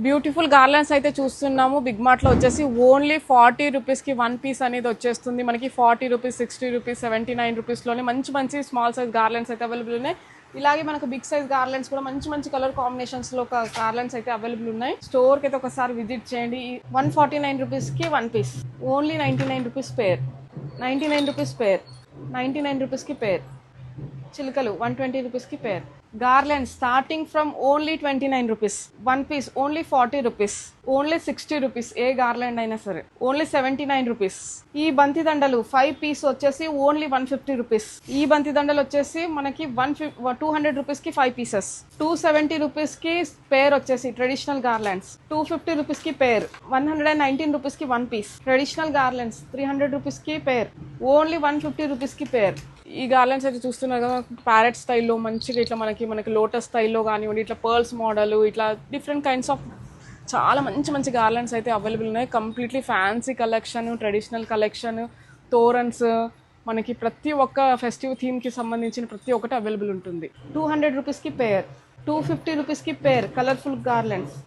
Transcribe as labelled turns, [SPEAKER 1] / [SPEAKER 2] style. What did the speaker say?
[SPEAKER 1] Beautiful garlands అయితే చూస్తున్నాము. Big మార్ట్లో వచ్చేసి ఓన్లీ 40 రూపీస్కి 1 పీస్ అనేది వచ్చేస్తుంది. మనకి 40 రూపీస్, 60 రూపీస్, 79 రూపీస్లోనే మంచి మంచి స్మాల్ సైజ్ గార్లెండ్స్ అయితే అవైలబుల్ ఉన్నాయి. ఇలాగే మనకు బిగ్ సైజ్ గార్లెండ్స్ కూడా మంచి మంచి కలర్ కాంబినేషన్స్లో గార్లెండ్స్ అయితే అవైలబుల్ ఉన్నాయి. స్టోర్కి అయితే ఒకసారి విజిట్ చేయండి. 149 రూపీస్కి 1 piece, only 99 rupees pair, 99 rupees pair, 99 రూపీస్కి పేర్. చిలుకలు 120 రూపీస్కి pair. Garland starting from only 29 rupees, 1 piece only 40 rupees, only 60 rupees. ఏ గార్లెండ్ అయినా సరే ఓన్లీ 79 రూపీస్. ఈ బంతి దండలు 5 పీస్ వచ్చేసి ఓన్లీ 150 రూపీస్. ఈ బంతి దండలు వచ్చేసి మనకి 200 రూపీస్కి 5 పీసెస్, 270 రూపీస్కి పేర్ వచ్చేసి ట్రెడిషనల్ గార్లెండ్స్, 250 రూపీస్కి పేర్, 119 రూపీస్కి 1 పీస్. ట్రెడిషనల్ గార్లెండ్స్ 300 రూపీస్కి పేర్, ఓన్లీ 150 రూపీస్కి పేర్. ఈ గార్లెండ్స్ అయితే చూస్తున్నారు కదా, ప్యారెట్ స్టైల్లో మంచిగా ఇట్లా మనకి లోటస్ స్టైల్లో కానివ్వండి, ఇట్లా పర్ల్స్ మోడల్, ఇట్లా డిఫరెంట్ కైండ్స్ ఆఫ్ చాలా మంచి మంచి గార్లెండ్స్ అయితే అవైలబుల్ ఉన్నాయి. Completely fancy collection, traditional collection, తోరన్స్, మనకి ప్రతి ఒక్క ఫెస్టివ్ థీమ్కి సంబంధించిన ప్రతి ఒక్కటి అవైలబుల్ ఉంటుంది. 200 రూపీస్కి పేర్, 250 రూపీస్కి పేర్ కలర్ఫుల్ గార్లెండ్స్.